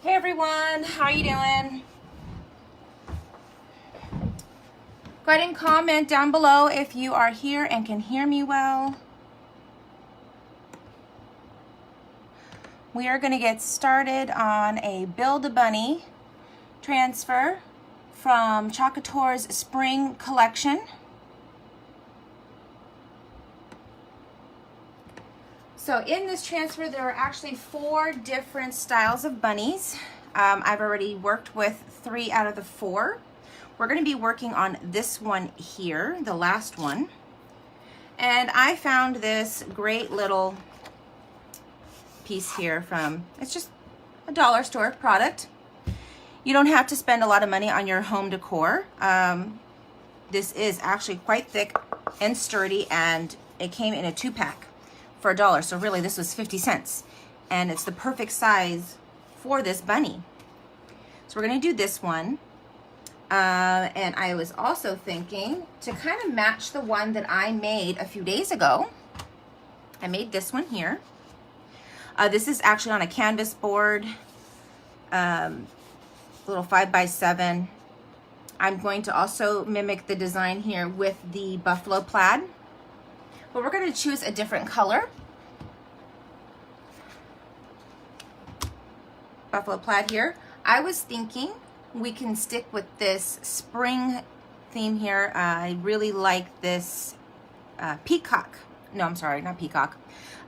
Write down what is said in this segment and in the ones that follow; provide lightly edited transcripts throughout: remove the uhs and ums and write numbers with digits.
Hey everyone, how are you doing? Go ahead and comment down below if you are here and can hear me well. We are going to get started on a Build-A-Bunny transfer from chalkboard's spring collection. So in this transfer, there are actually 4 different styles of bunnies. I've already worked with 3 out of the 4. We're going to be working on this one here, the last one. And I found this great little piece here from, it's just a dollar store product. You don't have to spend a lot of money on your home decor. This is actually quite thick and sturdy, and it came in a 2-pack. For $1, so really this was 50 cents, and it's the perfect size for this bunny. So we're going to do this one, and I was also thinking to kind of match the one that I made a few days ago. I made this one here. This is actually on a canvas board, little 5x7. I'm going to also mimic the design here with the buffalo plaid. But we're going to choose a different color. Buffalo plaid here. I was thinking we can stick with this spring theme here. I really like this peacock. No, I'm sorry, not peacock.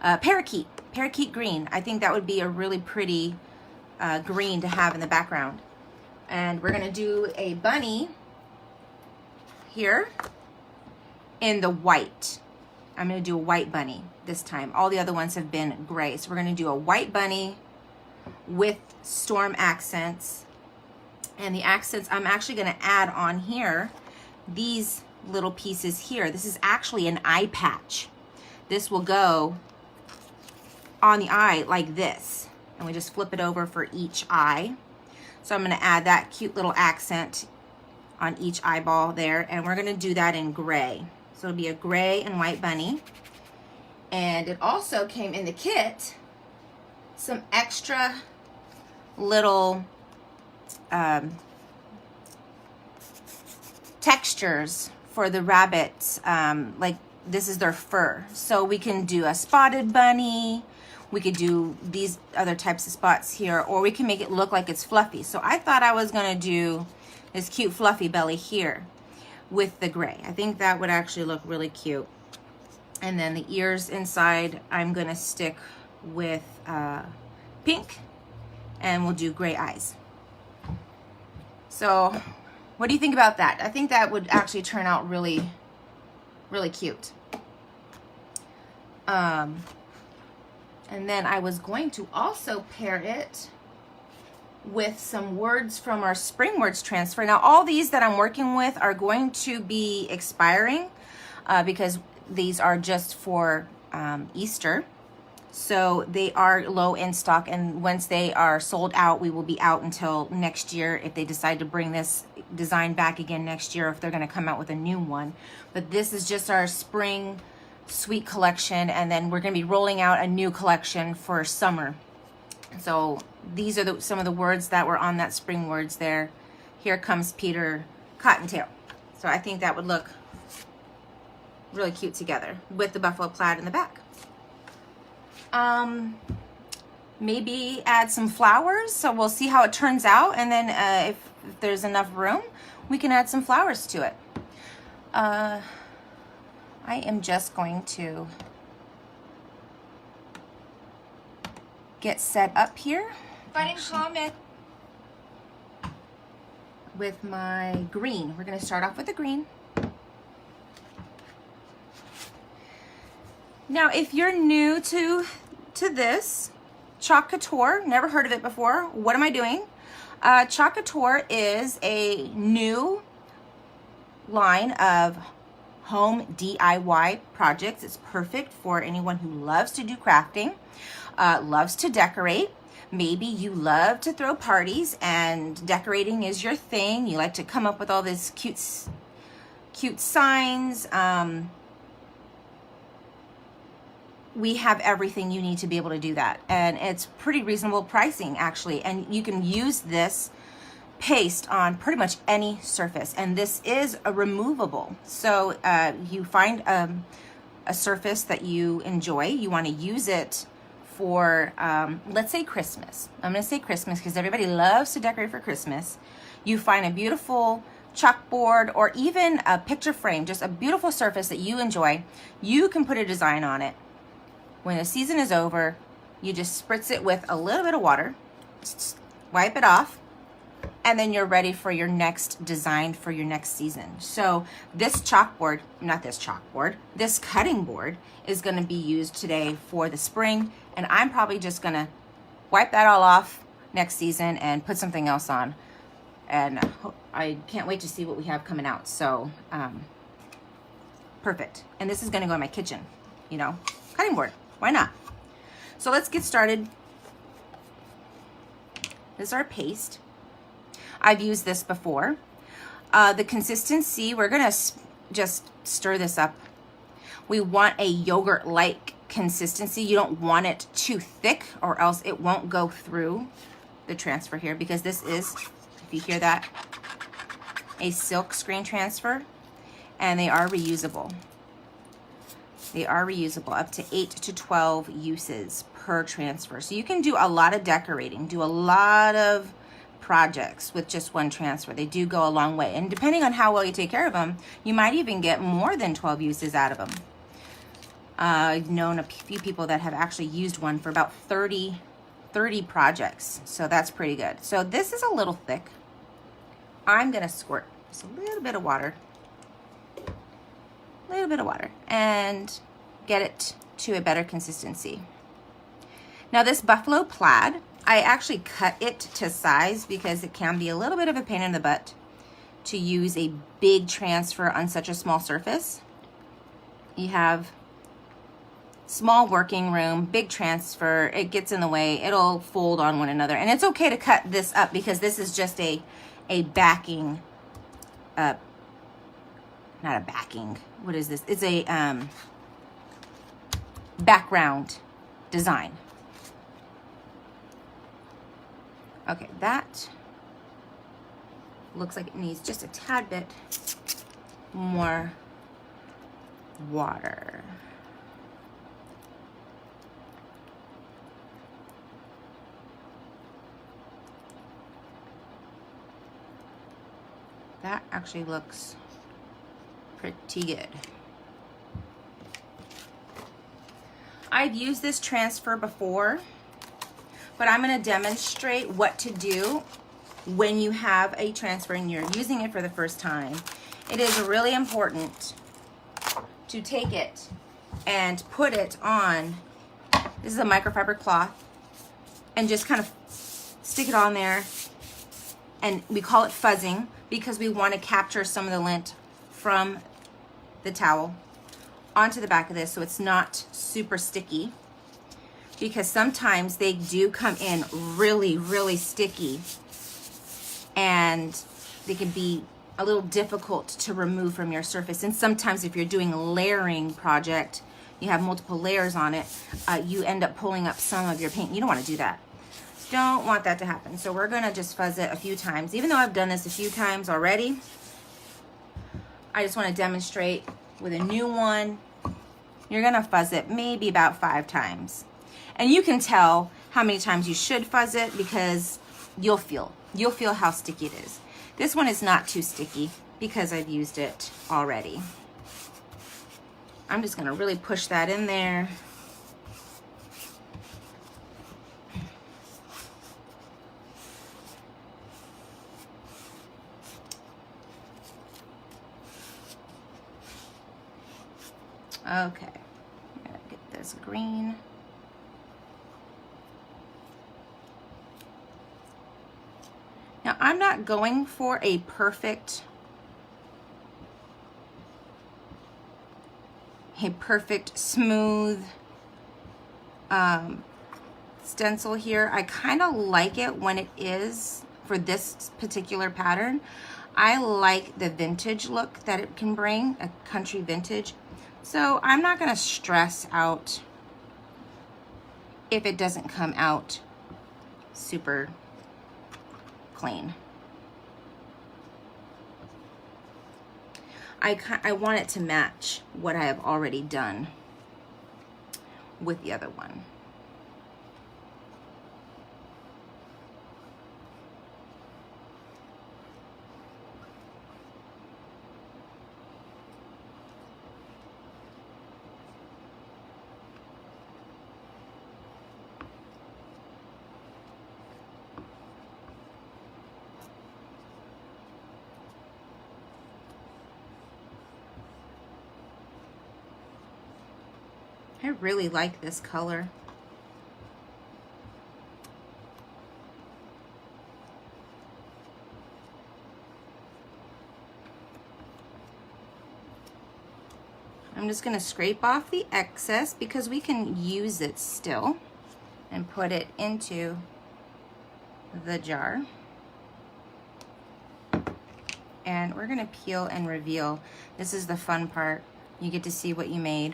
Parakeet. Parakeet green. I think that would be a really pretty green to have in the background. And we're going to do a bunny here in the white. I'm going to do a white bunny this time. All the other ones have been gray. So we're going to do a white bunny with storm accents. And the accents I'm actually going to add on here, these little pieces here. This is actually an eye patch. This will go on the eye like this. And we just flip it over for each eye. So I'm going to add that cute little accent on each eyeball there. And we're going to do that in gray. So it'll be a gray and white bunny. And it also came in the kit some extra little textures for the rabbits. Like this is their fur. So we can do a spotted bunny. We could do these other types of spots here, or we can make it look like it's fluffy. So I thought I was going to do this cute fluffy belly here with the gray. I think that would actually look really cute. And then the ears inside, I'm gonna stick with pink, and we'll do gray eyes. So what do you think about that? I think that would actually turn out really, really cute. And then I was going to also pair it with some words from our spring words transfer. Now all these that I'm working with are going to be expiring because these are just for Easter. So they are low in stock, and once they are sold out, we will be out until next year if they decide to bring this design back again next year, if they're going to come out with a new one. But this is just our spring sweet collection, and then we're going to be rolling out a new collection for summer. So these are some of the words that were on that spring words there. Here comes Peter Cottontail. So I think that would look really cute together with the buffalo plaid in the back. Maybe add some flowers. So we'll see how it turns out. And then if there's enough room, we can add some flowers to it. I am just going to get set up here. Find a comment with my green. We're going to start off with the green. Now, if you're new to this, Chalk Couture, never heard of it before, what am I doing? Chalk Couture is a new line of home DIY projects. It's perfect for anyone who loves to do crafting, loves to decorate. Maybe you love to throw parties and decorating is your thing. You like to come up with all these cute signs. we have everything you need to be able to do that. And it's pretty reasonable pricing, actually. And you can use this paste on pretty much any surface. And this is a removable. So you find a surface that you enjoy. You want to use it for, let's say Christmas. I'm going to say Christmas because everybody loves to decorate for Christmas. You find a beautiful chalkboard or even a picture frame, just a beautiful surface that you enjoy. You can put a design on it. When the season is over, you just spritz it with a little bit of water, wipe it off, and then you're ready for your next design for your next season. So this chalkboard, this cutting board is going to be used today for the spring, and I'm probably just going to wipe that all off next season and put something else on. And I can't wait to see what we have coming out. So perfect. And this is going to go in my kitchen, you know, cutting board. Why not? So let's get started. This is our paste. I've used this before. The consistency, we're gonna just stir this up. We want a yogurt-like consistency. You don't want it too thick or else it won't go through the transfer here, because this is, if you hear that, a silk screen transfer, and they are reusable. They are reusable, up to 8 to 12 uses per transfer. So you can do a lot of decorating, do a lot of projects with just one transfer. They do go a long way. And depending on how well you take care of them, you might even get more than 12 uses out of them. I've known a few people that have actually used one for about 30 projects. So that's pretty good. So this is a little thick. I'm gonna squirt just a little bit of water. And get it to a better consistency. Now this buffalo plaid, I actually cut it to size because it can be a little bit of a pain in the butt to use a big transfer on such a small surface. You have small working room, big transfer, it gets in the way, it'll fold on one another. And it's okay to cut this up because this is just a backing, not a backing, what is this? It's a background design. Okay, that looks like it needs just a tad bit more water. That actually looks pretty good. I've used this transfer before, but I'm going to demonstrate what to do when you have a transfer and you're using it for the first time. It is really important to take it and put it on, this is a microfiber cloth, and just kind of stick it on there. And we call it fuzzing because we want to capture some of the lint from the towel onto the back of this so it's not super sticky, because sometimes they do come in really, really sticky and they can be a little difficult to remove from your surface. And sometimes if you're doing a layering project, you have multiple layers on it, you end up pulling up some of your paint. You don't want to do that. Don't want that to happen. So we're gonna just fuzz it a few times. Even though I've done this a few times already, I just want to demonstrate with a new one. You're gonna fuzz it maybe about 5 times. And you can tell how many times you should fuzz it because you'll feel how sticky it is. This one is not too sticky because I've used it already. I'm just gonna really push that in there. Okay, I'm gonna get this green. Now I'm not going for a perfect smooth stencil here. I kind of like it when it is for this particular pattern. I like the vintage look that it can bring, a country vintage. So I'm not gonna stress out if it doesn't come out super clean. I want it to match what I have already done with the other one. I really like this color. I'm just going to scrape off the excess because we can use it still and put it into the jar. And we're going to peel and reveal. This is the fun part. You get to see what you made.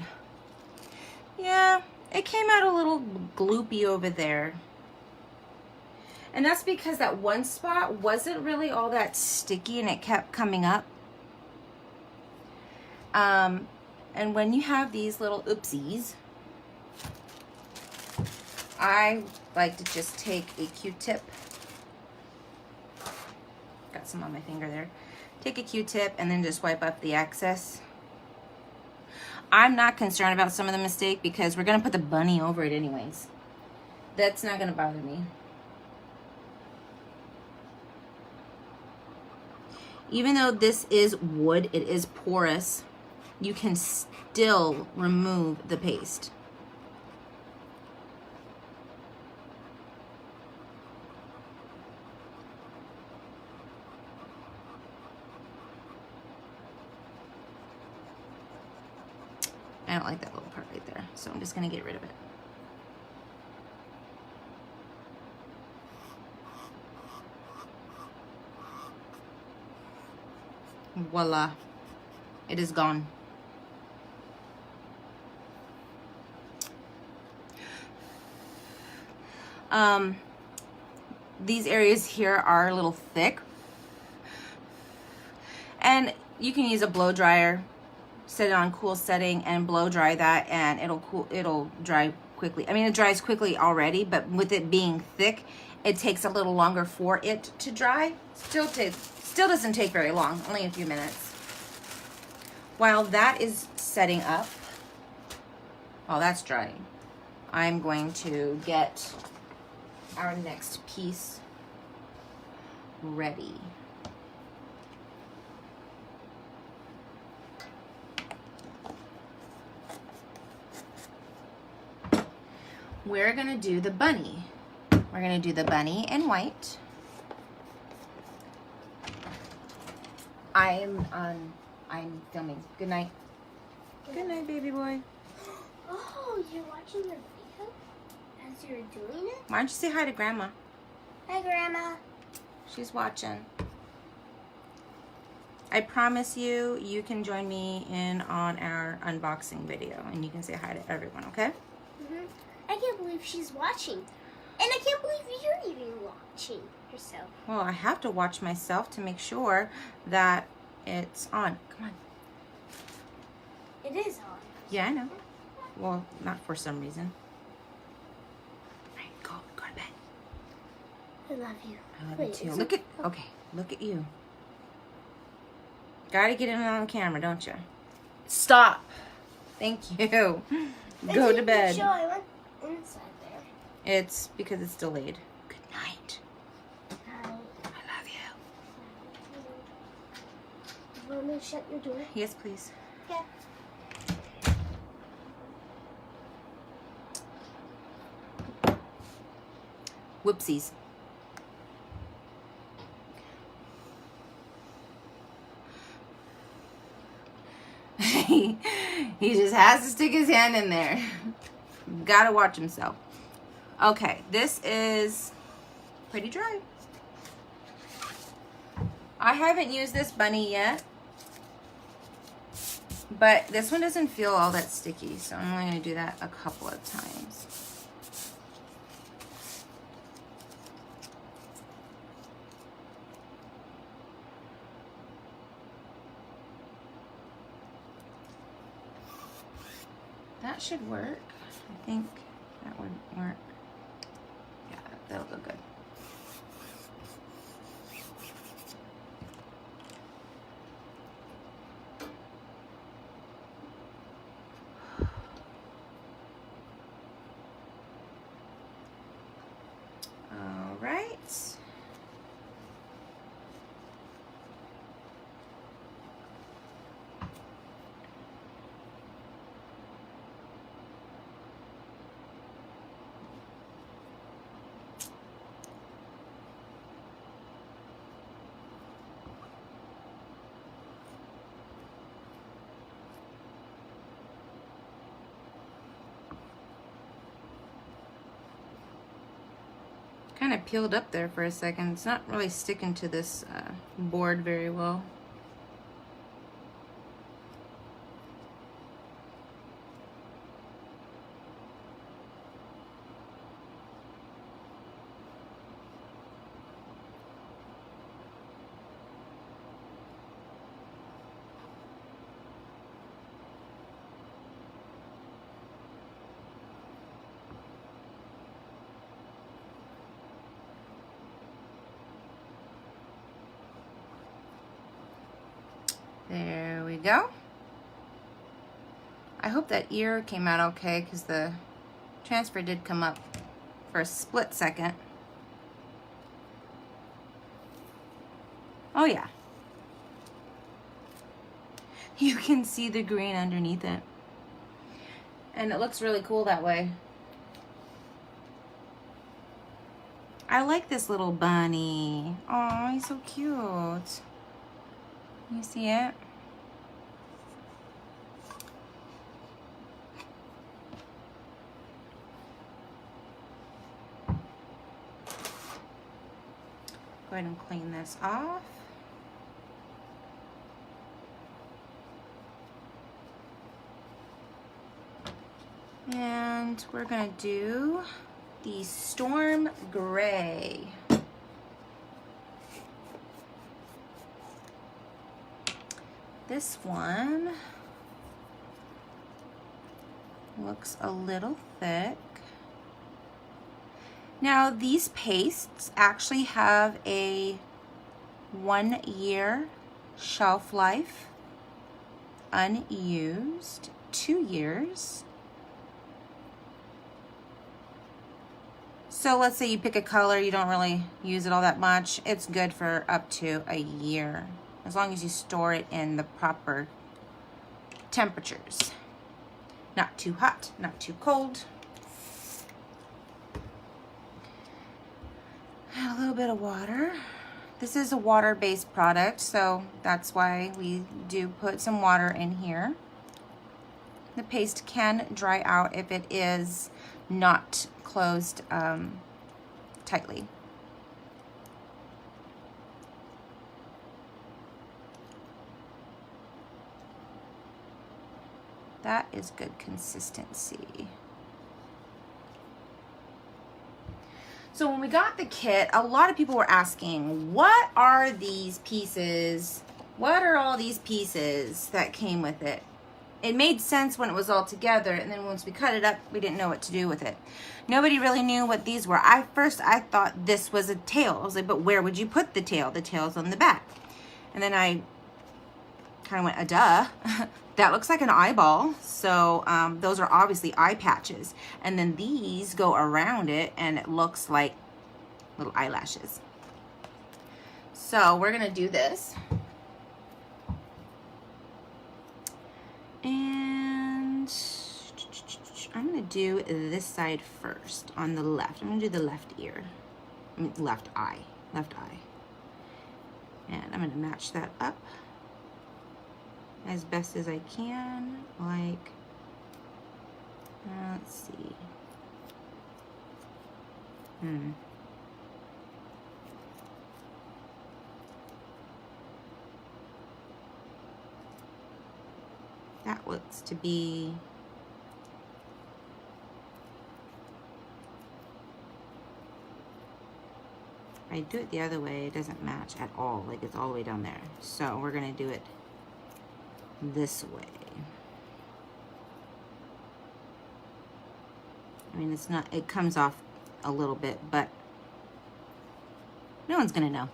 Yeah, it came out a little gloopy over there. And that's because that one spot wasn't really all that sticky and it kept coming up. And when you have these little oopsies, I like to just take a Q-tip. Got some on my finger there. Take a Q-tip and then just wipe up the excess. I'm not concerned about some of the mistake because we're gonna put the bunny over it anyways. That's not gonna bother me. Even though this is wood, it is porous, you can still remove the paste. I don't like that little part right there, so I'm just gonna get rid of it. Voila, it is gone. These areas here are a little thick, and you can use a blow dryer, set it on cool setting and blow dry that, and it'll dry quickly. I mean, it dries quickly already, but with it being thick, it takes a little longer for it to dry. Still doesn't take very long, only a few minutes. While that is setting up, while that's drying, I'm going to get our next piece ready. We're gonna do the bunny. We're gonna do the bunny in white. I'm filming. Good night. Good night, baby boy. Oh, you're watching your video as you're doing it? Why don't you say hi to Grandma? Hi, Grandma. She's watching. I promise you, you can join me in on our unboxing video, and you can say hi to everyone, okay? I can't believe she's watching. And I can't believe you're even watching yourself. Well, I have to watch myself to make sure that it's on. Come on. It is on. Yeah, I know. Well, not for some reason. All right, go to bed. I love you. I love you too. Look at you. Gotta get it on camera, don't you? Stop. Thank you. Go to bed. Show I went inside there. It's because it's delayed. Good night. Hi. I love you. You want me to shut your door? Yes, please. Yeah. Whoopsies. He just has to stick his hand in there. Gotta watch himself. Okay, this is pretty dry. I haven't used this bunny yet, but this one doesn't feel all that sticky, so I'm only gonna do that a couple of times. that should work. I think that would work. Yeah, that'll go good. All right. Kind of peeled up there for a second. It's not really sticking to this board very well. There we go. I hope that ear came out okay because the transfer did come up for a split second. Oh yeah. You can see the green underneath it. And it looks really cool that way. I like this little bunny. Oh, he's so cute. You see it? Go ahead and clean this off. And we're gonna do the Storm Gray. This one looks a little thick. Now these pastes actually have a 1-year shelf life, unused, 2 years. So let's say you pick a color, you don't really use it all that much. It's good for up to a year, as long as you store it in the proper temperatures. Not too hot, not too cold. A little bit of water. This is a water-based product, so that's why we do put some water in here. The paste can dry out if it is not closed tightly. That is good consistency. So when we got the kit, a lot of people were asking, what are these pieces? What are all these pieces that came with it? It made sense when it was all together, and then once we cut it up, we didn't know what to do with it. Nobody really knew what these were. First I thought this was a tail. I was like, but where would you put the tail? The tail's on the back. And then I kind of went, duh. That looks like an eyeball. So those are obviously eye patches. And then these go around it, and it looks like little eyelashes. So we're gonna do this. And I'm gonna do this side first on the left. I'm gonna do the left ear, left eye. And I'm gonna match that up as best as I can. Like, let's see. That looks to be if I do it the other way, it doesn't match at all. Like, it's all the way down there. So we're gonna do it this way. mean, it's not, it comes off a little bit, but no one's gonna know,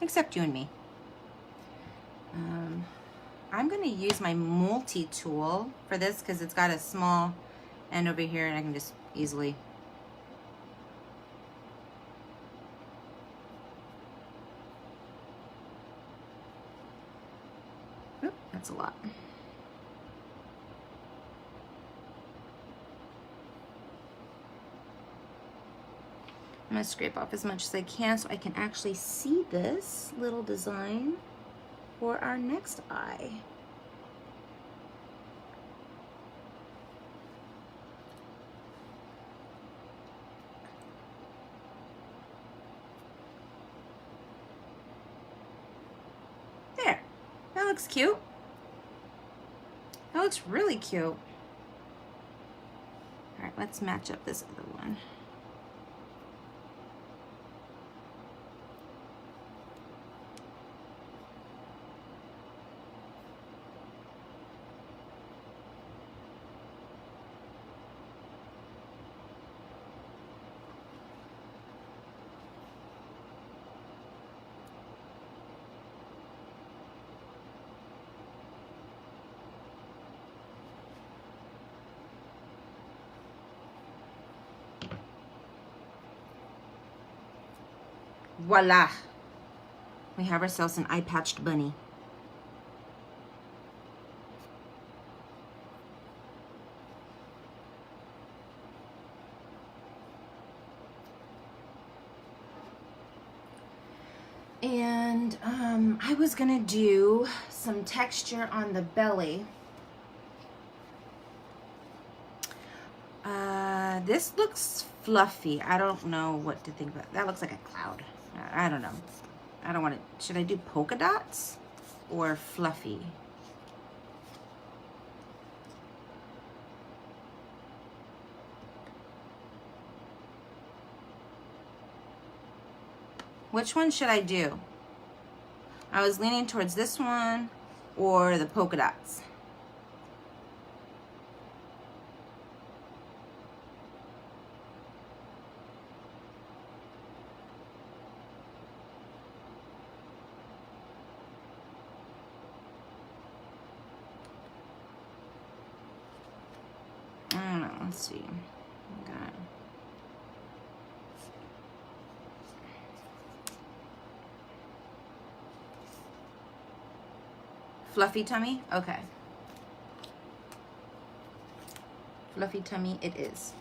except you and me. I'm gonna use my multi-tool for this because it's got a small end over here and I can just easily. Oop, that's a lot. I'm gonna scrape off as much as I can so I can actually see this little design for our next eye. There, that looks cute. That looks really cute. All right, let's match up this other one. Voila! We have ourselves an eye-patched bunny. And I was gonna do some texture on the belly. This looks fluffy. I don't know what to think about. That looks like a cloud. I don't know. I don't want to. Should I do polka dots or fluffy? Which one should I do? I was leaning towards this one or the polka dots. I don't know. Let's see. Got fluffy tummy? Okay. Fluffy tummy it is.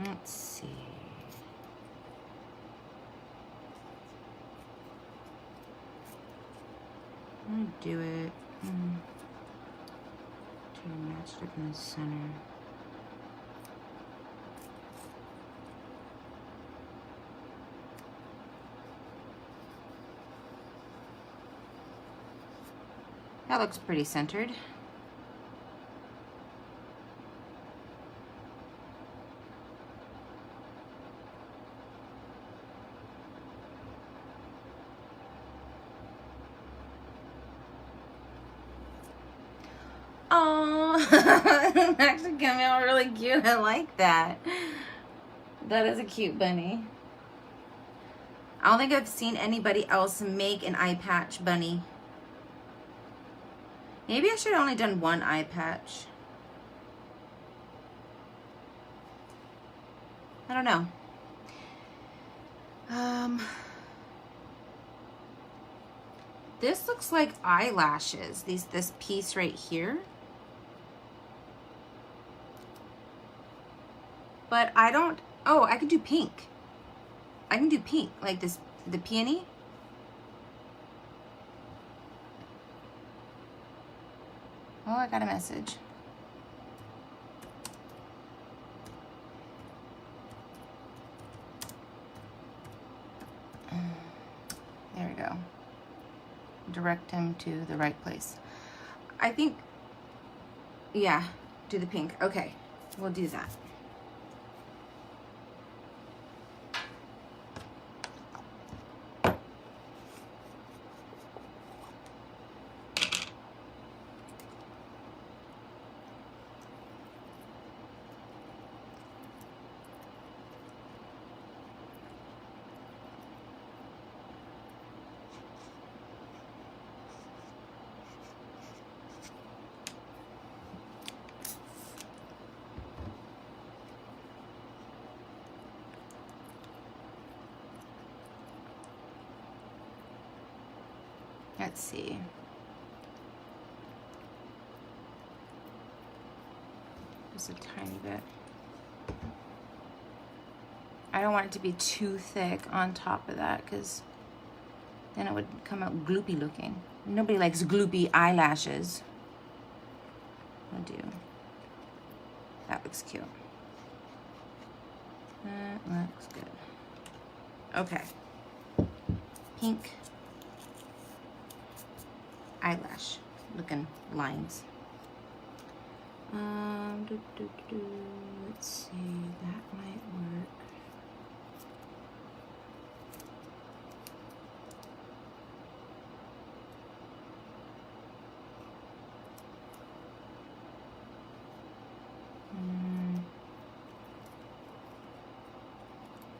Let's see. I'm gonna do it to match it up in the center. That looks pretty centered. Oh, it's actually coming out really cute. I like that. That is a cute bunny. I don't think I've seen anybody else make an eye patch bunny. Maybe I should have only done one eye patch. I don't know. This looks like eyelashes. This piece right here. But I don't, oh, I could do pink. I can do pink, like this, the peony. Oh, I got a message. There we go. direct him to the right place. I think, yeah, do the pink. Okay, we'll do that. Let's see. Just a tiny bit. I don't want it to be too thick on top of that because then it would come out gloopy looking. Nobody likes gloopy eyelashes. I'll do. That looks cute. That looks good. Okay. Pink eyelash looking lines. Let's see, that might work.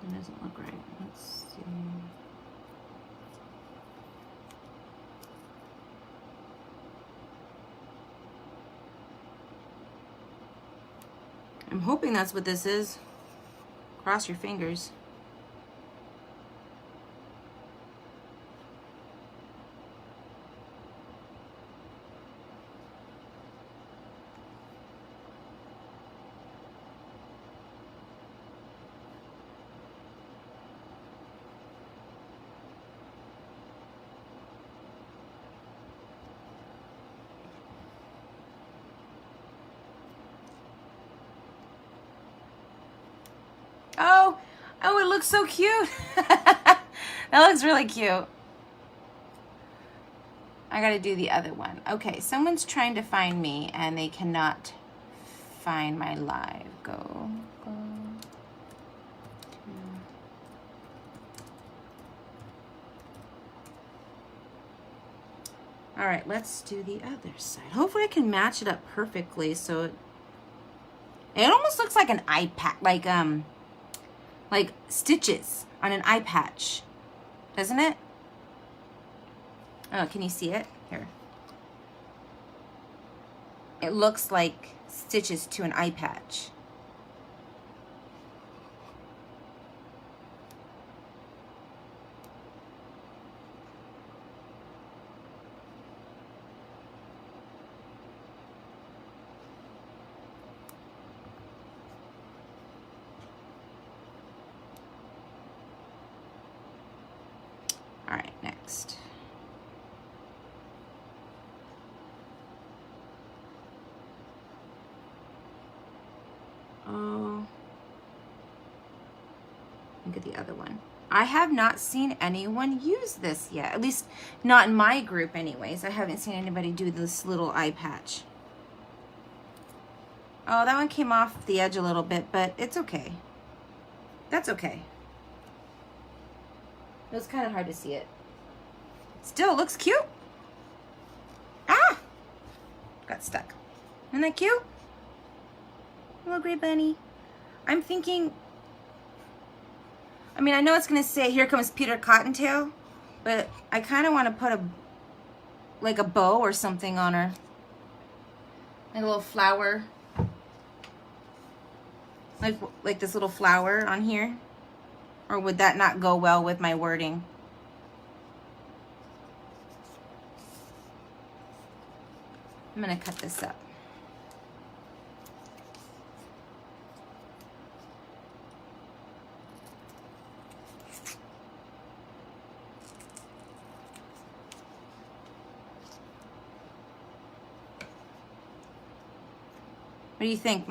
It doesn't look right. Let's see. I'm hoping that's what this is. Cross your fingers. Oh, it looks so cute. That looks really cute. I gotta do the other one. Okay, someone's trying to find me and they cannot find my live. Go. All right, let's do the other side. Hopefully I can match it up perfectly so it almost looks like an eye patch, like stitches on an eye patch, doesn't it? Oh, can you see it? Here. It looks like stitches to an eye patch. All right, next. Oh, look at the other one. I have not seen anyone use this yet, at least not in my group anyways. I haven't seen anybody do this little eye patch. Oh, that one came off the edge a little bit, but it's okay. That's okay. It was kind of hard to see it. Still looks cute. Ah! Got stuck. Isn't that cute? Little gray bunny. I'm thinking, I mean, I know it's going to say, here comes Peter Cottontail, but I kind of want to put like a bow or something on her. Like a little flower. Like this little flower on here. Or would that not go well with my wording? I'm going to cut this up. What do you think?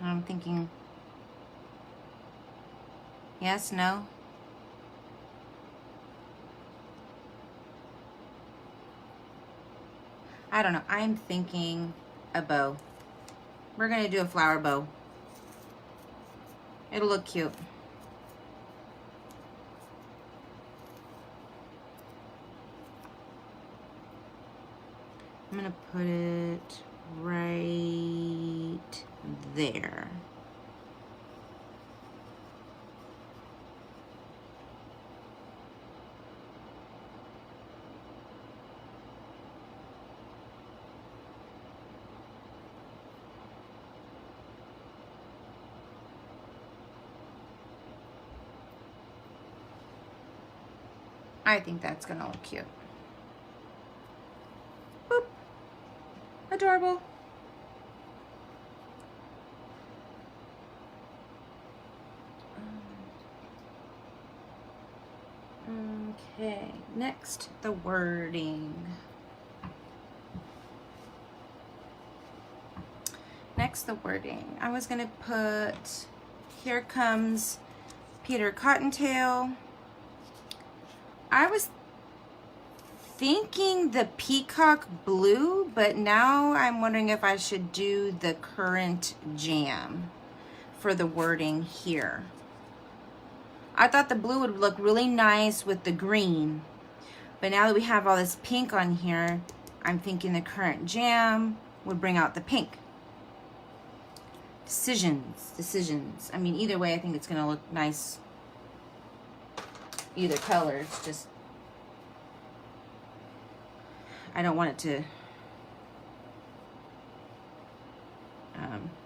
I'm thinking, yes, no. I don't know. I'm thinking a bow. We're gonna do a flower bow. It'll look cute. I'm gonna put it right there. I think that's gonna look cute. Boop. Adorable. Okay, next, the wording. Next, the wording. I was gonna put, here comes Peter Cottontail. I was thinking the peacock blue, but now I'm wondering if I should do the currant jam for the wording here. I thought the blue would look really nice with the green, but now that we have all this pink on here, I'm thinking the currant jam would bring out the pink. Decisions. I mean, either way, I think it's gonna look nice. Either color, it's just, I don't want it to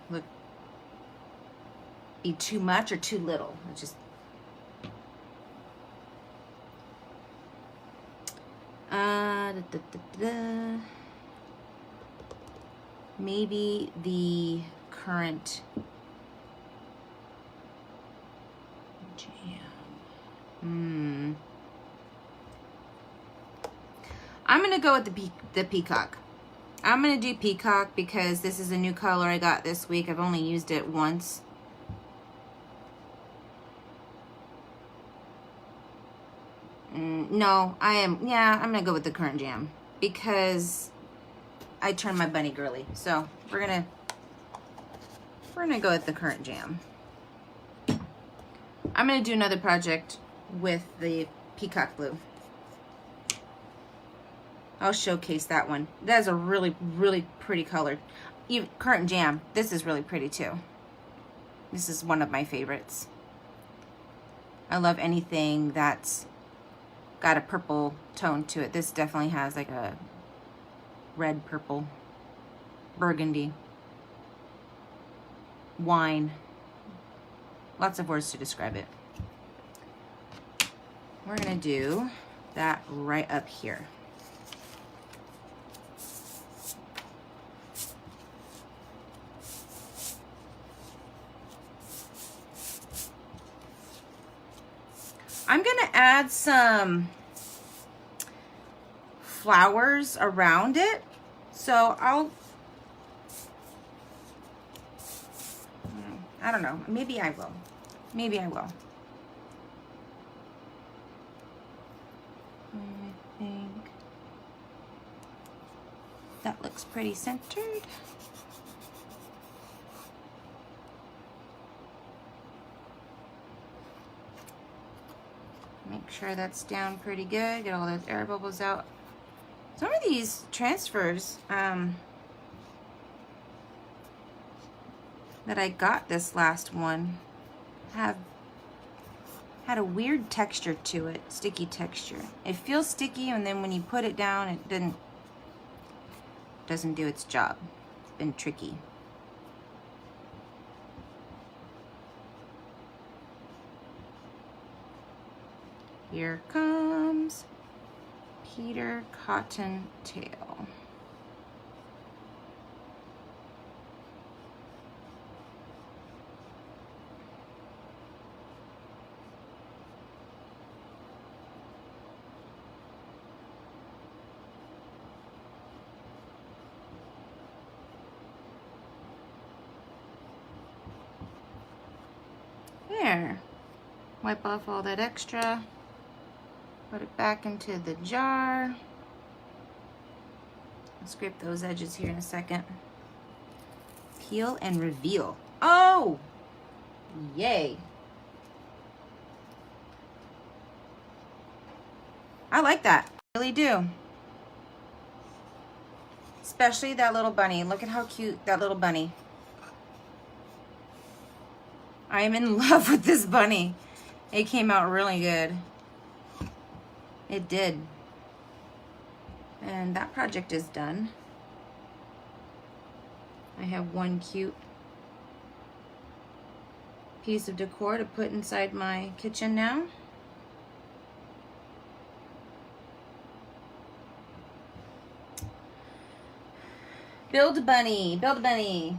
look, be too much or too little. It's just, maybe the currant jam. I'm gonna go with the peacock. I'm gonna do peacock because this is a new color I got this week. I've only used it once. No, I'm gonna go with the currant jam because I turned my bunny girly. So we're gonna go with the currant jam. I'm gonna do another project with the peacock blue. I'll showcase that one. That is a really, really pretty color. Even currant jam, this is really pretty too. This is one of my favorites. I love anything that's got a purple tone to it. This definitely has like a red, purple, burgundy, wine. Lots of words to describe it. We're gonna do that right up here. I'm gonna add some flowers around it. So I don't know, maybe I will. Maybe I will. I think that looks pretty centered. Make sure that's down pretty good. Get all those air bubbles out. Some of these transfers that I got this last one have had a weird texture to it, sticky texture. It feels sticky, and then when you put it down, it doesn't do its job. It's been tricky. Here comes Peter Cottontail. There. Wipe off all that extra. Put it back into the jar. I'll scrape those edges here in a second. Peel and reveal. Oh! Yay. I like that. I really do. Especially that little bunny. Look at how cute that little bunny. I am in love with this bunny. It came out really good. It did. And that project is done. I have one cute piece of decor to put inside my kitchen now. Build a bunny, build a bunny.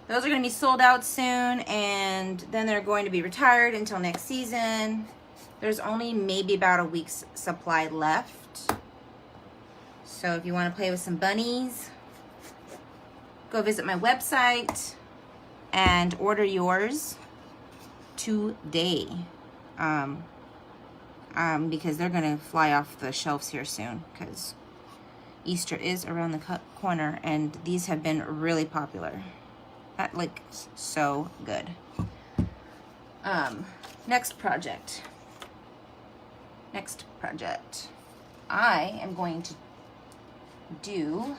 Those are going to be sold out soon, and then they're going to be retired until next season. There's only maybe about a week's supply left. So if you want to play with some bunnies, go visit my website and order yours today. Because they're going to fly off the shelves here soon, because Easter is around the corner, and these have been really popular. That looks so good. Next project. I am going to do.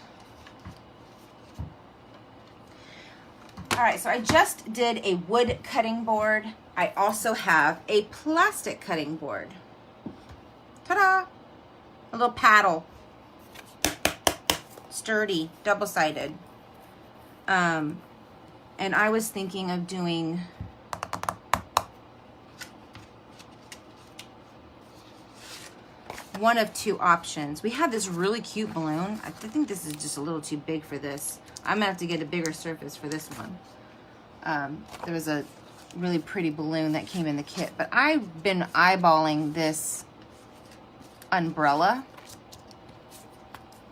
All right, so I just did a wood cutting board. I also have a plastic cutting board. Ta-da! A little paddle. Sturdy, double-sided. And I was thinking of doing one of two options. We have this really cute balloon. I think this is just a little too big for this. I'm gonna have to get a bigger surface for this one. There was a really pretty balloon that came in the kit, but I've been eyeballing this umbrella,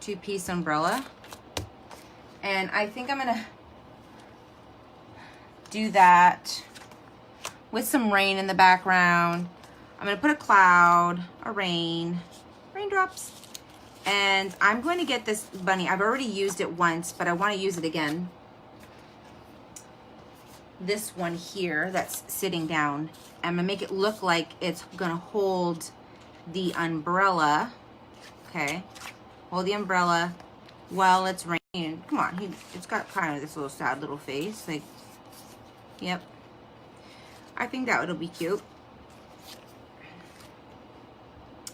two-piece umbrella, and I think I'm gonna do that with some rain in the background. I'm gonna put a cloud, a raindrops, and I'm going to get this bunny. I've already used it once, but I want to use it again. This one here that's sitting down, I'm gonna make it look like it's gonna hold the umbrella. Okay, hold the umbrella while it's raining. Come on, it's got kind of this little sad little face, like. Yep. I think that would be cute.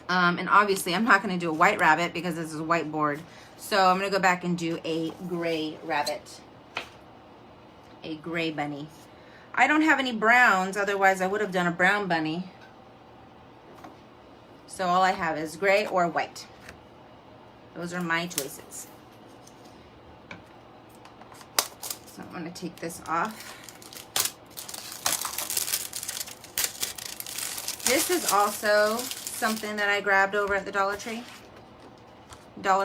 And obviously I'm not going to do a white rabbit because this is a whiteboard. So I'm going to go back and do a gray rabbit. A gray bunny. I don't have any browns, otherwise I would have done a brown bunny. So all I have is gray or white. Those are my choices. So I'm going to take this off. This is also something that I grabbed over at the Dollar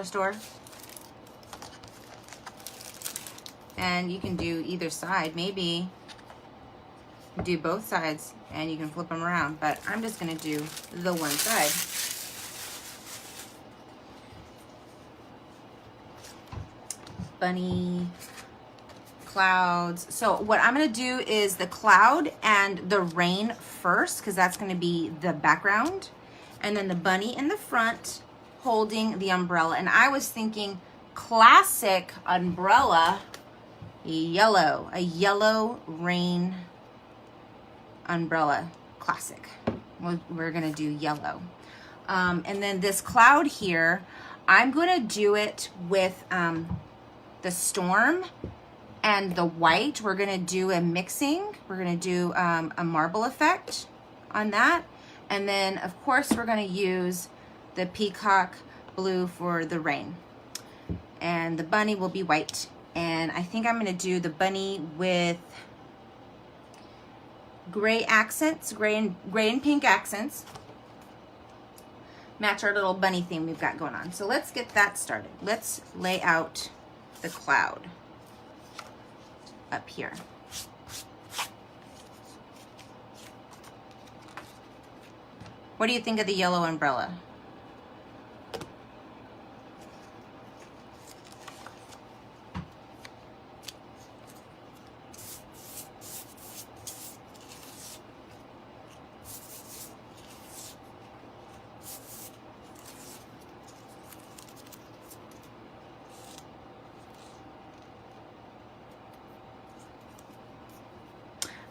Store. And you can do either side. Maybe do both sides and you can flip them around. But I'm just going to do the one side. Bunny, clouds. So what I'm going to do is the cloud and the rain first, because that's going to be the background, and then the bunny in the front holding the umbrella. And I was thinking classic umbrella, yellow, a yellow rain umbrella, classic. We're going to do yellow. And then this cloud here, I'm going to do it with the storm and the white. We're gonna do a mixing. We're gonna do a marble effect on that. And then of course we're gonna use the peacock blue for the rain. And the bunny will be white. And I think I'm gonna do the bunny with gray accents, gray and pink accents. Match our little bunny theme we've got going on. So let's get that started. Let's lay out the cloud up here. What do you think of the yellow umbrella?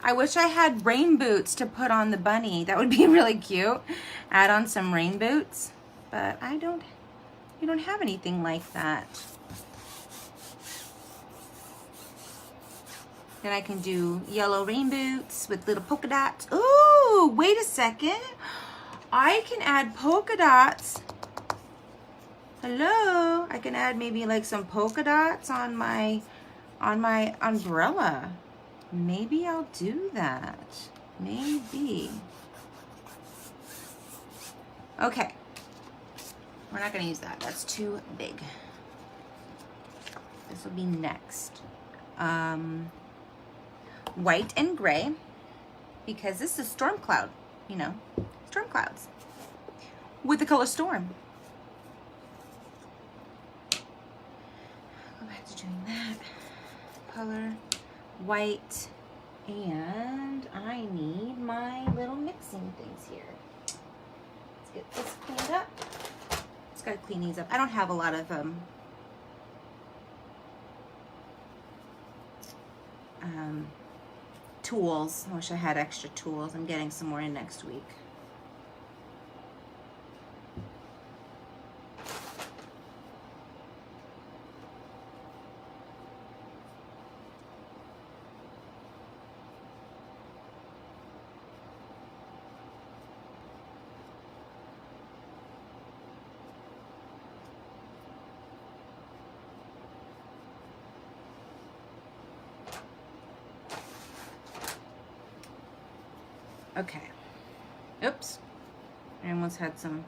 I wish I had rain boots to put on the bunny. That would be really cute. Add on some rain boots, but we don't have anything like that. Then I can do yellow rain boots with little polka dots. Ooh, wait a second. I can add polka dots. Hello, I can add maybe like some polka dots on my umbrella. Maybe I'll do that. Maybe. Okay. We're not going to use that. That's too big. This will be next. White and gray, because this is storm cloud, you know, storm clouds with the color storm. Go back to doing that. Color. White, and I need my little mixing things here. Let's get this cleaned up. Just gotta clean these up. I don't have a lot of tools. I wish I had extra tools. I'm getting some more in next week. Okay. Oops. I almost had some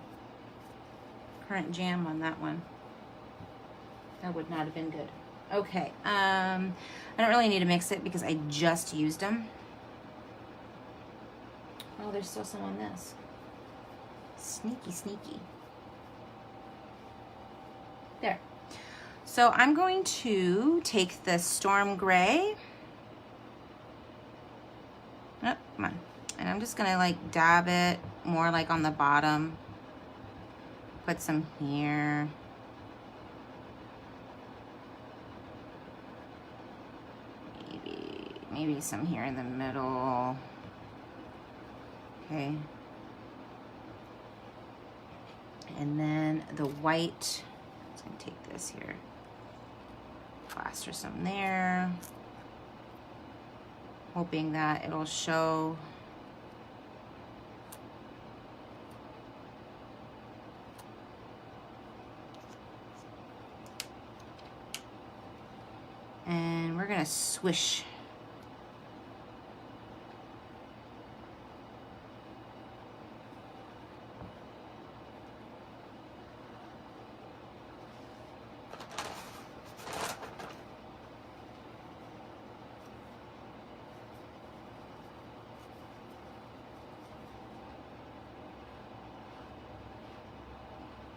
currant jam on that one. That would not have been good. Okay. I don't really need to mix it because I just used them. Oh, there's still some on this. Sneaky, sneaky. There. So I'm going to take the storm gray. Oh, come on. And I'm just gonna like dab it more like on the bottom. Put some here. Maybe some here in the middle. Okay. And then the white, I'm just gonna take this here. Plaster some there. Hoping that it'll show. And we're gonna swish.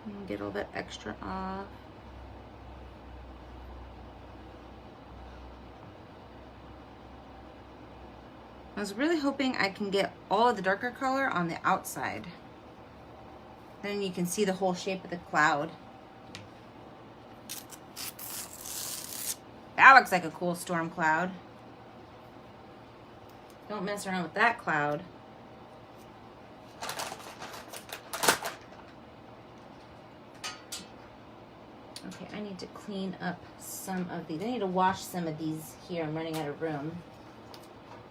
And get a little bit extra off. I was really hoping I can get all of the darker color on the outside. Then you can see the whole shape of the cloud. That looks like a cool storm cloud. Don't mess around with that cloud. Okay, I need to clean up some of these. I need to wash some of these here. I'm running out of room.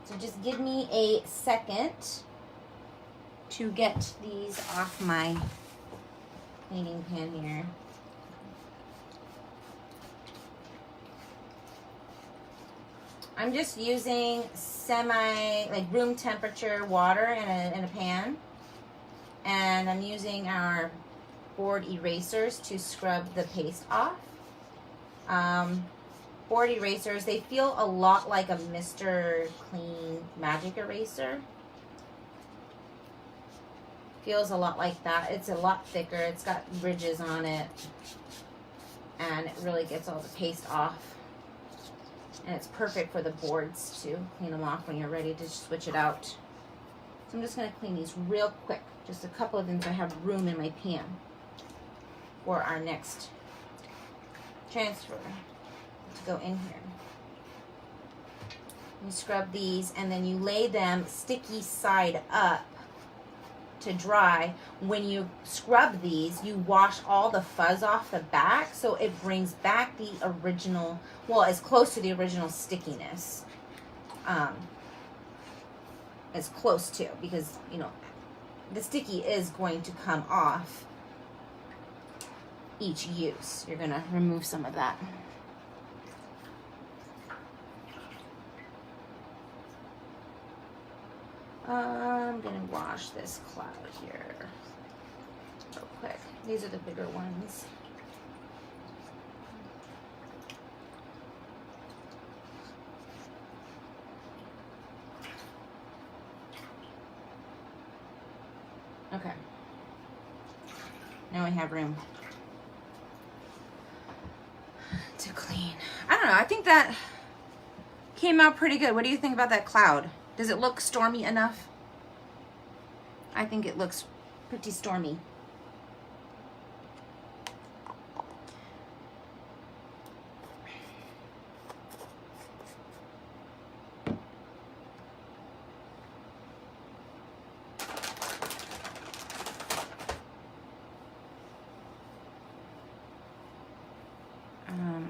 So just give me a second to get these off my cleaning pan here. I'm just using room temperature water in a pan. And I'm using our board erasers to scrub the paste off. Board erasers, they feel a lot like a Mr. Clean magic eraser. Feels a lot like that. It's a lot thicker. It's got ridges on it. And it really gets all the paste off. And it's perfect for the boards to clean them off when you're ready to switch it out. So I'm just going to clean these real quick. Just a couple of them so I have room in my pan for our next transfer to go in here. You scrub these and then you lay them sticky side up to dry. When you scrub these, you wash all the fuzz off the back so it brings back the original, well, as close to the original stickiness as close to, because, you know, the sticky is going to come off each use. You're going to remove some of that. I'm going to wash this cloud here real quick. These are the bigger ones. Okay. Now we have room to clean. I don't know. I think that came out pretty good. What do you think about that cloud? Does it look stormy enough? I think it looks pretty stormy.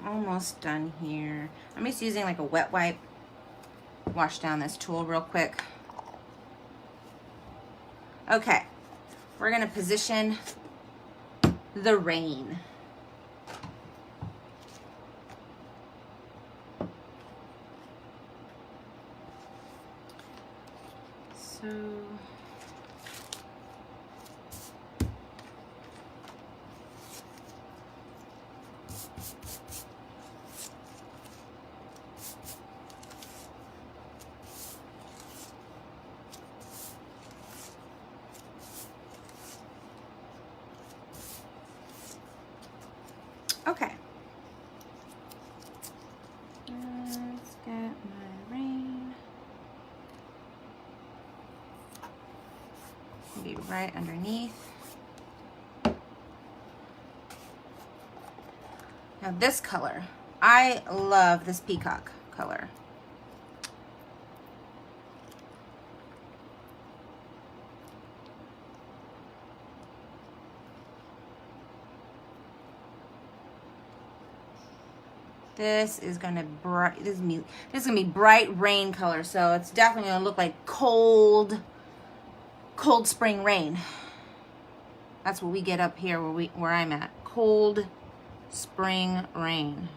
Almost done here. I'm just using like a wet wipe. Wash down this tool real quick. Okay, we're gonna position the rain. So okay. Let's get my rain. Be right underneath. Now this color, I love this peacock color. This is gonna be bright rain color, so it's definitely gonna look like cold spring rain. That's what we get up here where I'm at. Cold spring rain.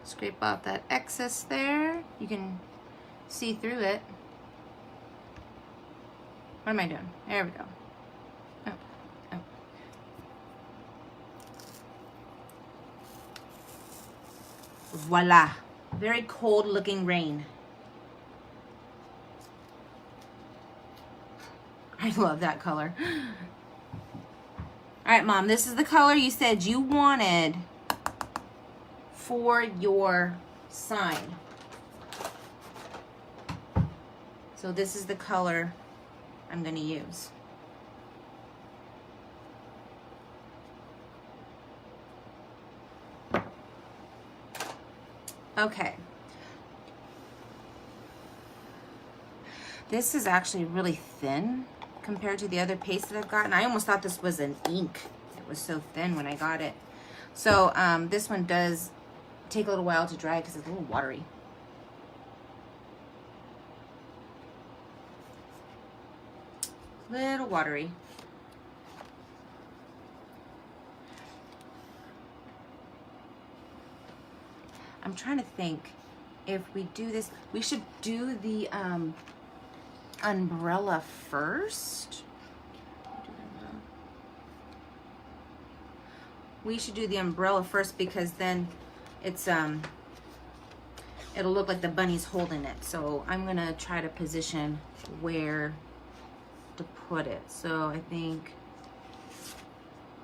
Scrape off that excess there. You can see through it. What am I doing? There we go. Oh, oh. Voila. Very cold looking rain. I love that color. All right, Mom, this is the color you said you wanted for your sign. So this is the color I'm going to use. Okay. This is actually really thin compared to the other paste that I've gotten. I almost thought this was an ink. It was so thin when I got it. So this one does take a little while to dry because it's a little watery. Little watery. I'm trying to think if we do this, we should do the umbrella first. We should do the umbrella first because then it's it'll look like the bunny's holding it. So I'm gonna try to position where to put it. So I think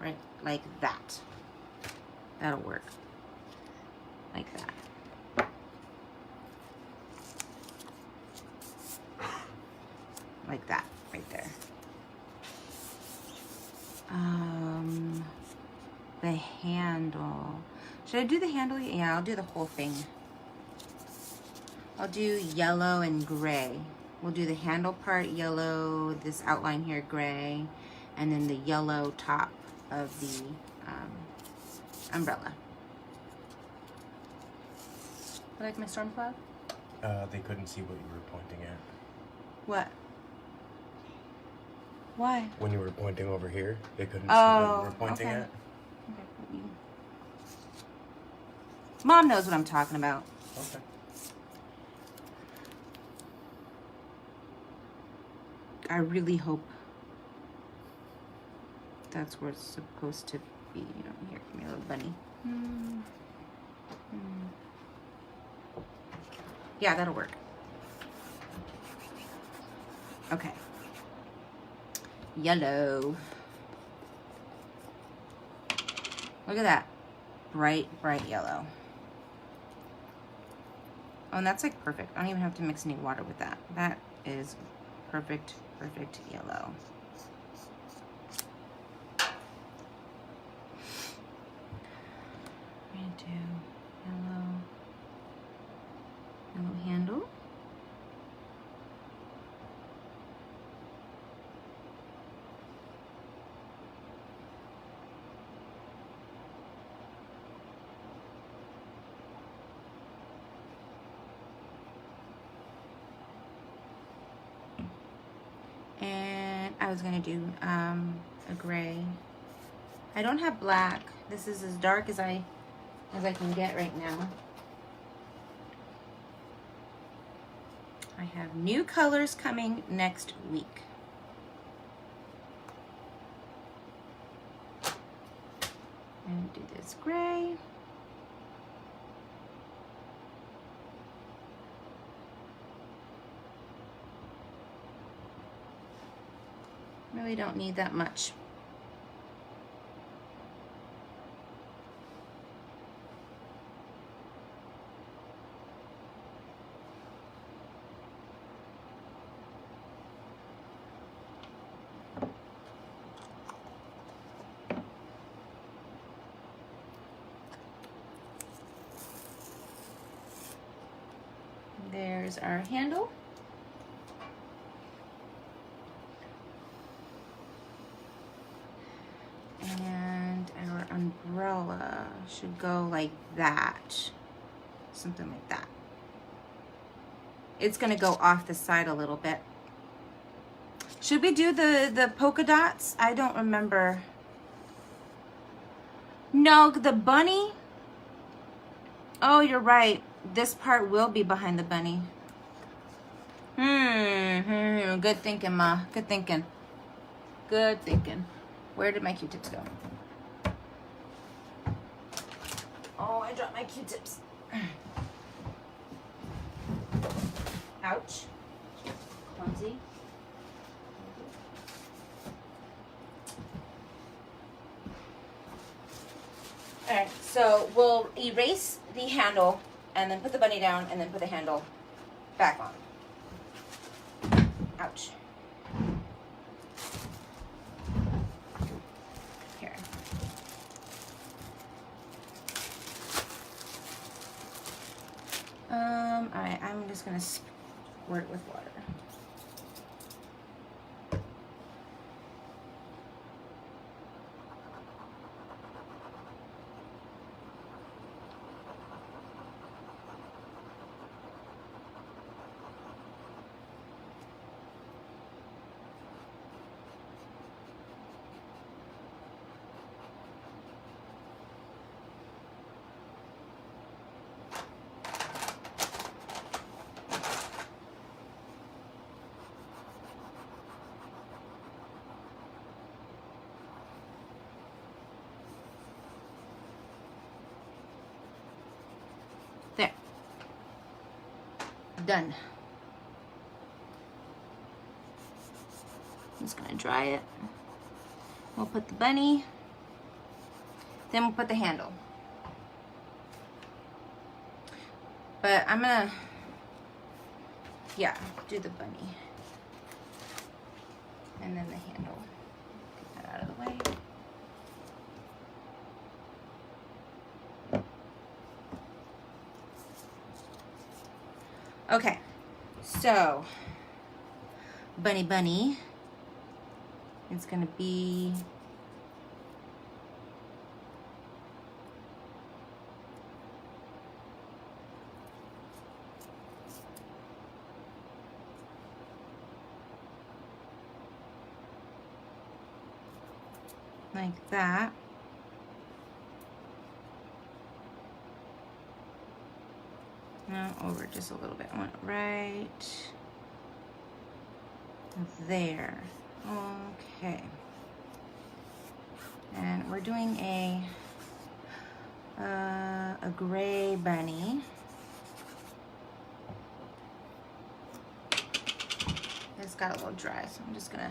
right like that. That'll work. Like that. Like that, right there. The handle. Should I do the handle? Yeah, I'll do the whole thing. I'll do yellow and gray. We'll do the handle part yellow, this outline here gray, and then the yellow top of the umbrella. You like my storm cloud? They couldn't see what you were pointing at. What? Why? When you were pointing over here, they couldn't see what you were pointing at. Okay. Mom knows what I'm talking about. Okay. I really hope that's where it's supposed to be. You know, here, come here, little bunny. Yeah, that'll work. Okay. Yellow. Look at that. Bright, bright yellow. Oh, and that's like perfect. I don't even have to mix any water with that. That is perfect, perfect yellow. I'm gonna do yellow handle. And I was gonna do a gray. I don't have black. This is as dark as I can get right now. I have new colors coming next week. And do this gray. Really don't need that much. There's our handle. And our umbrella should go like that. Something like that. It's gonna go off the side a little bit. Should we do the polka dots? I don't remember. No, the bunny. Oh, you're right. This part will be behind the bunny. Good thinking, Ma. Good thinking. Good thinking. Where did my Q-tips go? Oh, I dropped my Q-tips. Ouch. Clumsy. Alright, so we'll erase the handle and then put the bunny down and then put the handle back on. Ouch. Here. Alright, I'm just gonna squirt it with water. Done. I'm just gonna dry it. We'll put the bunny, then we'll put the handle. But I'm gonna, yeah, do the bunny. And then the handle. Get that out of the way. Okay, so bunny is gonna be like that. No, over just a little bit. I want it right there. Okay. And we're doing a gray bunny. It's got a little dry, so I'm just gonna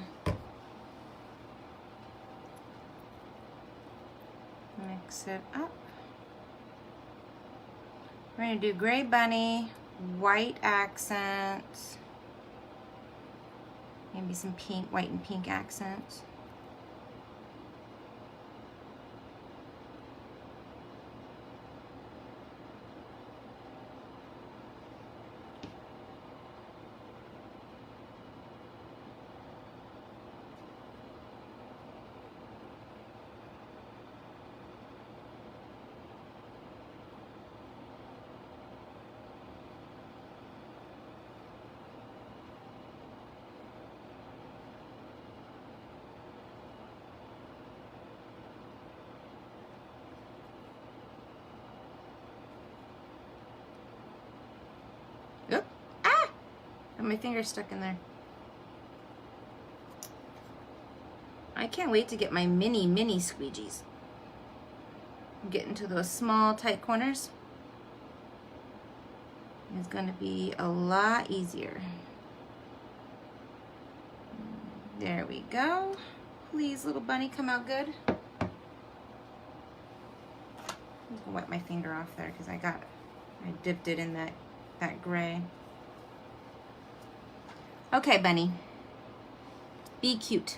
mix it up. We're gonna do gray bunny, white accents, maybe some pink, white and pink accents. Oop. Ah! Got my finger stuck in there. I can't wait to get my mini squeegees. Get into those small, tight corners. It's going to be a lot easier. There we go. Please, little bunny, come out good. I'm just gonna wipe my finger off there because I dipped it in that gray. Okay, bunny. Be cute.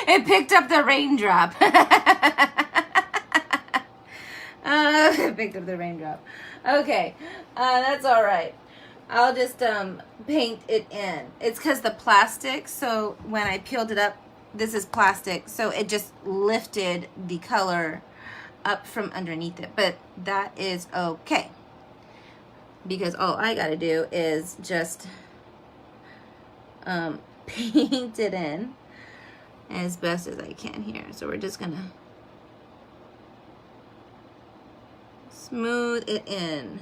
It picked up the raindrop. It picked up the raindrop. Okay, that's all right. I'll just paint it in. It's because the plastic, so when I peeled it up, this is plastic, so it just lifted the color up from underneath it. But that is okay, because all I gotta do is just paint it in as best as I can here. So we're just gonna smooth it in.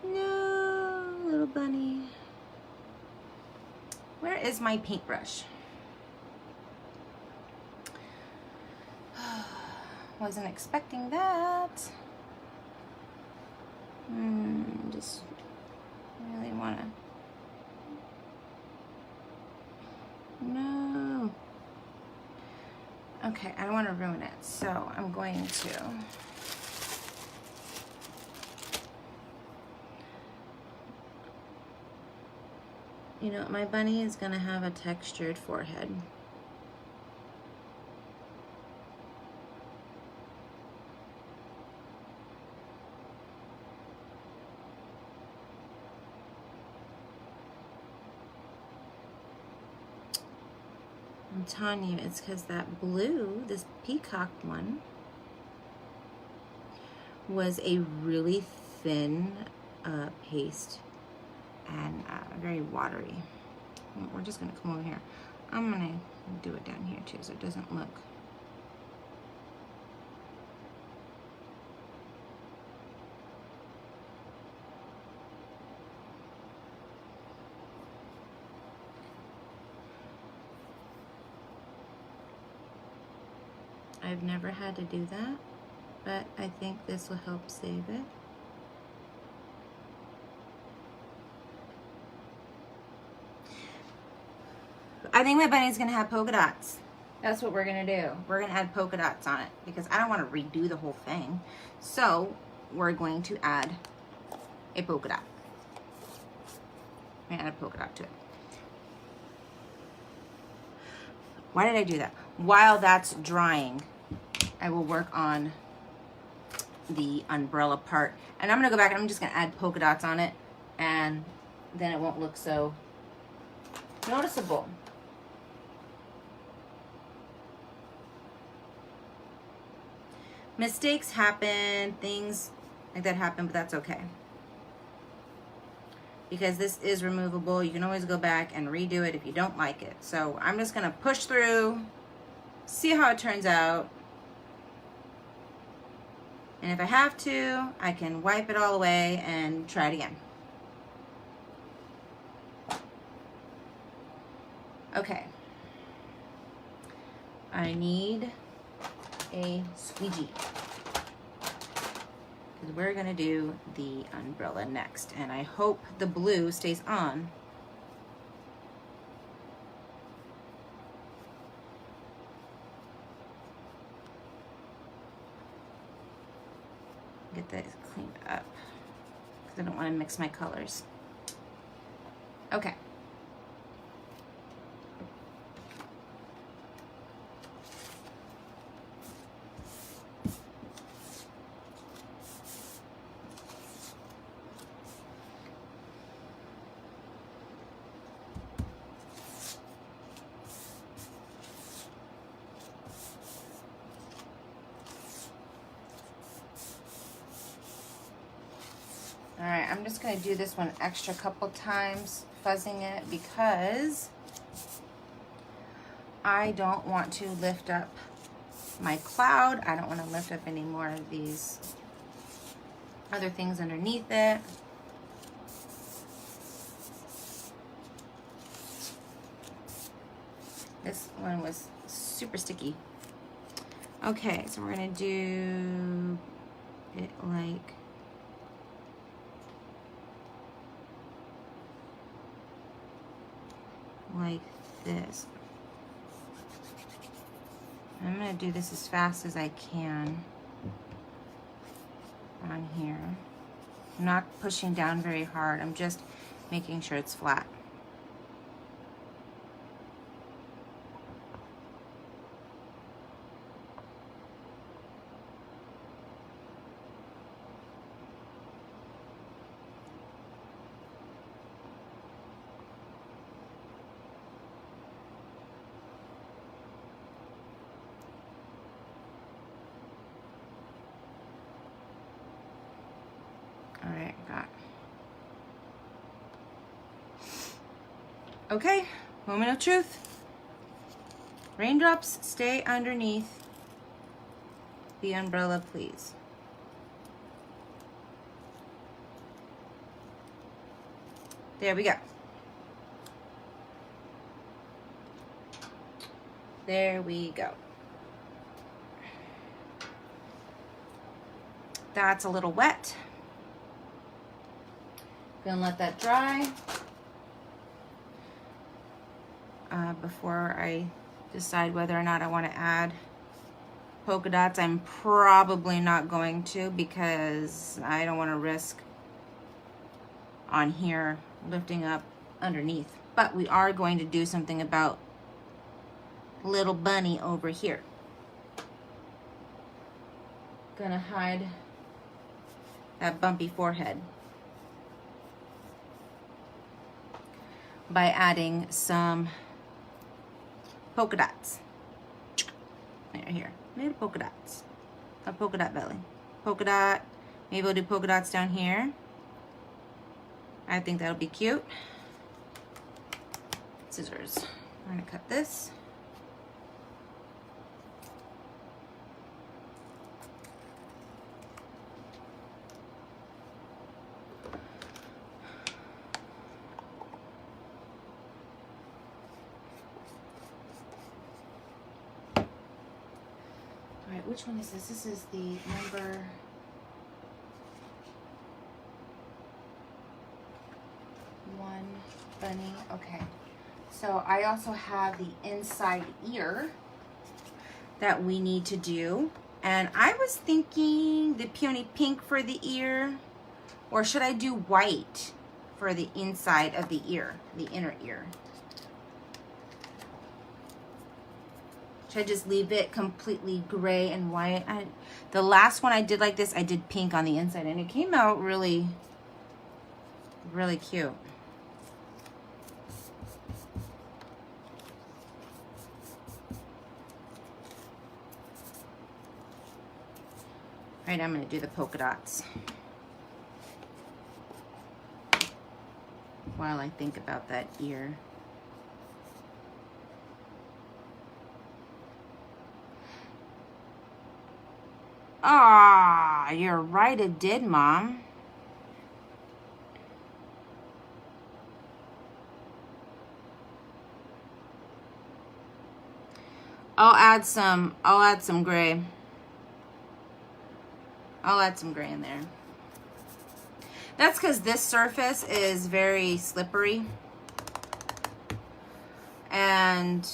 No, little bunny. Where is my paintbrush? Wasn't expecting that. Just really wanna. No. Okay, I don't want to ruin it, so I'm going to you know, my bunny is gonna have a textured forehead. I'm telling you, it's because that blue, this peacock one, was a really thin paste and very watery. We're just gonna come over here. I'm gonna do it down here too, so it doesn't look. I've never had to do that, but I think this will help save it. I think my bunny's gonna have polka dots. That's what we're gonna do. We're gonna add polka dots on it because I don't wanna redo the whole thing. So we're going to add a polka dot. I'm gonna add a polka dot to it. Why did I do that? While that's drying, I will work on the umbrella part. And I'm gonna go back and I'm just gonna add polka dots on it, and then it won't look so noticeable. Mistakes happen, things like that happen, but that's okay. Because this is removable, you can always go back and redo it if you don't like it. So I'm just gonna push through, see how it turns out. And if I have to, I can wipe it all away and try it again. Okay. I need a squeegee. Because we're gonna do the umbrella next. And I hope the blue stays on. Get that cleaned up because I don't want to mix my colors. Okay. All right, I'm just gonna do this one extra couple times, fuzzing it, because I don't want to lift up my cloud. I don't want to lift up any more of these other things underneath it. This one was super sticky. Okay, so we're gonna do it like this. I'm gonna do this as fast as I can on here. I'm not pushing down very hard. I'm just making sure it's flat. All right, got. Okay, moment of truth. Raindrops, stay underneath the umbrella, please. There we go. There we go. That's a little wet. Gonna let that dry before I decide whether or not I want to add polka dots. I'm probably not going to because I don't want to risk on here lifting up underneath. But we are going to do something about little bunny over here. Gonna hide that bumpy forehead by adding some polka dots. Right here, little polka dots. A polka dot belly. Polka dot. Maybe we'll do polka dots down here. I think that'll be cute. Scissors. I'm gonna cut this. which one is this? This is the number 1 bunny. Okay. So I also have the inside ear that we need to do. And I was thinking the peony pink for the ear, or should I do white for the inside of the ear, the inner ear? Should I just leave it completely gray and white? The last one I did like this, I did pink on the inside, and it came out really, really cute. All right, I'm gonna do the polka dots while I think about that ear. Ah, you're right, it did, Mom. I'll add some gray. I'll add some gray in there. That's because this surface is very slippery. And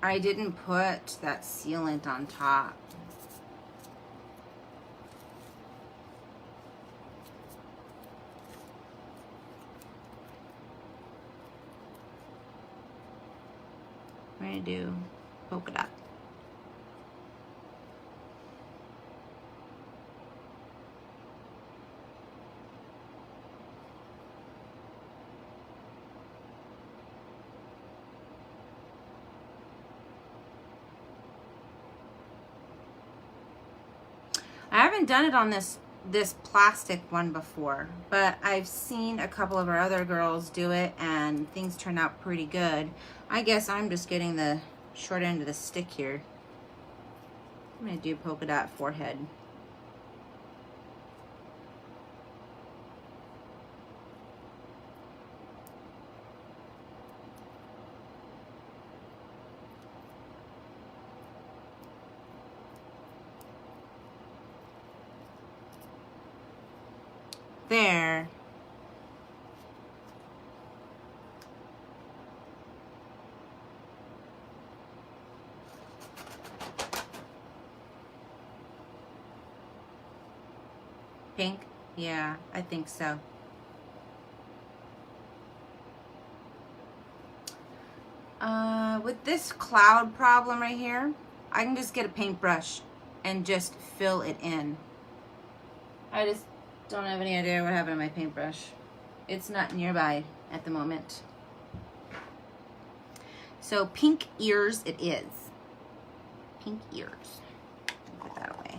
I didn't put that sealant on top. I'm gonna do polka dot. I haven't done it on this plastic one before, but I've seen a couple of our other girls do it and things turn out pretty good. I guess I'm just getting the short end of the stick here. I'm gonna do polka dot forehead. There. Pink? Yeah, I think so. With this cloud problem right here, I can just get a paintbrush and just fill it in. I just don't have any idea what happened to my paintbrush. It's not nearby at the moment. So pink ears it is. Pink ears. Put that away.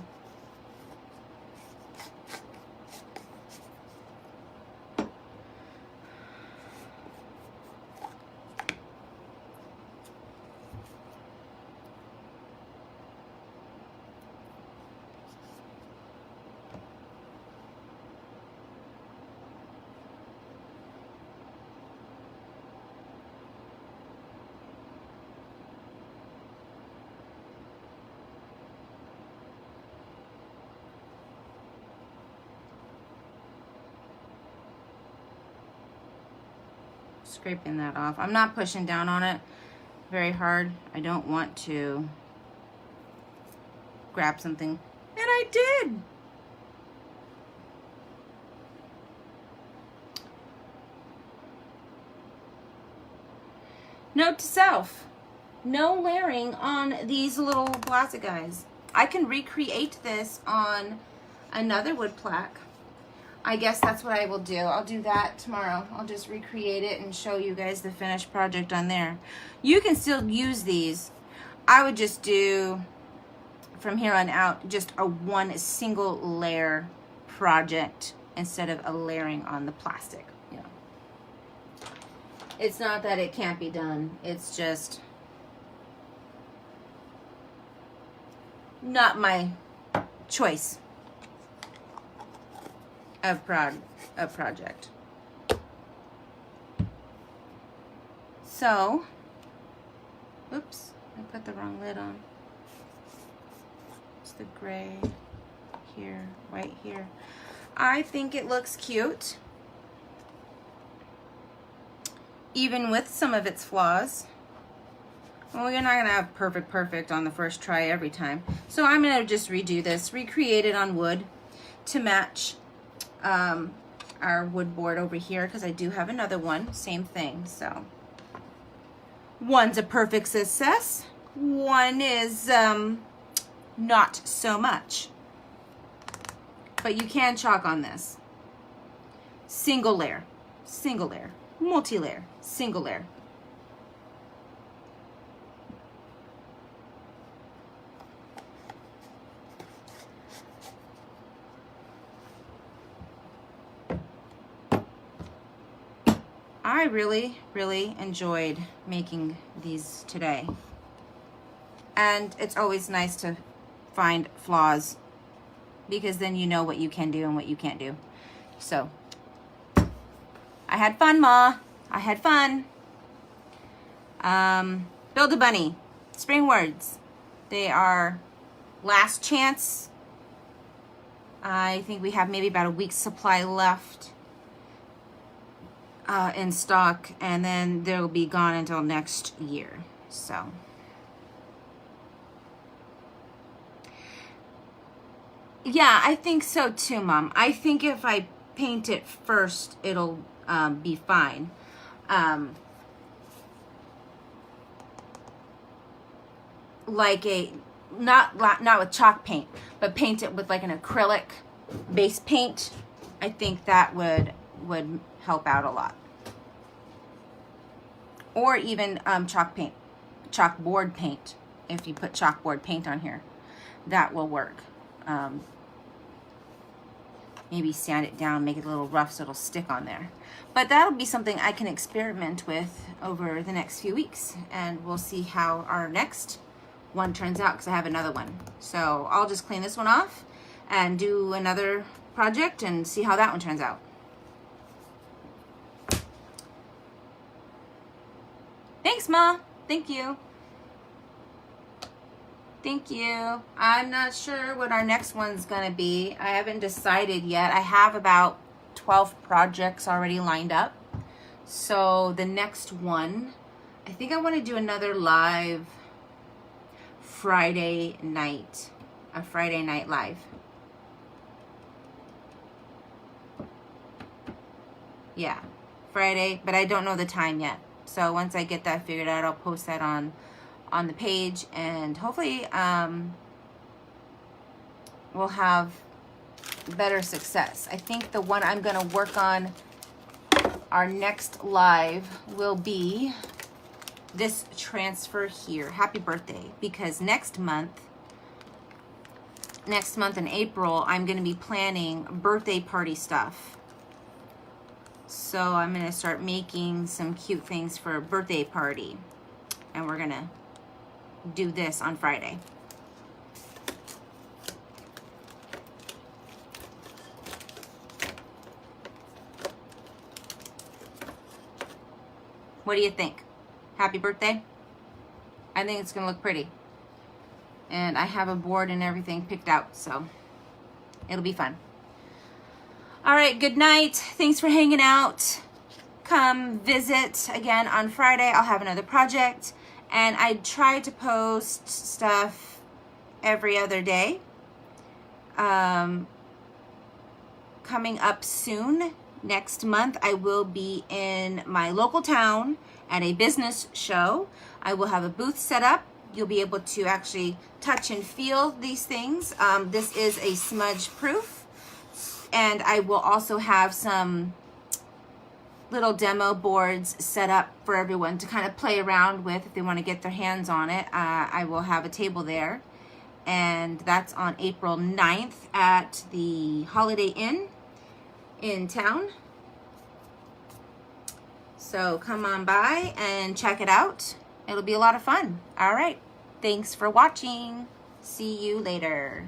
Scraping that off. I'm not pushing down on it very hard. I don't want to grab something. And I did. Note to self, no layering on these little plastic guys. I can recreate this on another wood plaque. I guess that's what I will do. I'll do that tomorrow. I'll just recreate it and show you guys the finished project on there. You can still use these. I would just do, from here on out, just a one single layer project instead of a layering on the plastic. You know, it's not that it can't be done. It's just not my choice of project. So Oops, I put the wrong lid on. It's the gray here, right here. I think it looks cute, even with some of its flaws. Well, you're not gonna have perfect on the first try every time. So I'm gonna just redo this, recreate it on wood to match our wood board over here, because I do have another one, same thing. So one's a perfect success, one is not so much. But you can chalk on this. Single layer, multi-layer, single layer. I really enjoyed making these today. And it's always nice to find flaws, because then you know what you can do and what you can't do. So, I had fun, Ma. I had fun. Build-A-Bunny, spring words. They are last chance. I think we have maybe about a week's supply left in stock, and then they'll be gone until next year. So, yeah, I think so too, Mom. I think if I paint it first, it'll be fine. Like a not with chalk paint, but paint it with like an acrylic base paint. I think that would help out a lot. Or even chalkboard paint. If you put chalkboard paint on here, that will work. Maybe sand it down, make it a little rough so it'll stick on there. But that'll be something I can experiment with over the next few weeks, and we'll see how our next one turns out, because I have another one. So I'll just clean this one off and do another project and see how that one turns out. Thanks, Ma. Thank you. Thank you. I'm not sure what our next one's gonna be. I haven't decided yet. I have about 12 projects already lined up. So the next one, I think I want to do another live Friday night. A Friday night live. Yeah, Friday, but I don't know the time yet. So once I get that figured out, I'll post that on the page, and hopefully we'll have better success. I think the one I'm gonna work on, our next live, will be this transfer here. Happy birthday, because next month in April, I'm gonna be planning birthday party stuff. So I'm gonna start making some cute things for a birthday party, and we're gonna do this on Friday. What do you think? Happy birthday? I think it's gonna look pretty. And I have a board and everything picked out, so it'll be fun. All right, good night. Thanks for hanging out. Come visit again on Friday. I'll have another project. And I try to post stuff every other day. Coming up soon, next month, I will be in my local town at a business show. I will have a booth set up. You'll be able to actually touch and feel these things. This is a smudge proof. And I will also have some little demo boards set up for everyone to kind of play around with if they want to get their hands on it. I will have a table there, and that's on April 9th at the Holiday Inn in town. So come on by and check it out. It'll be a lot of fun. All right. Thanks for watching. See you later.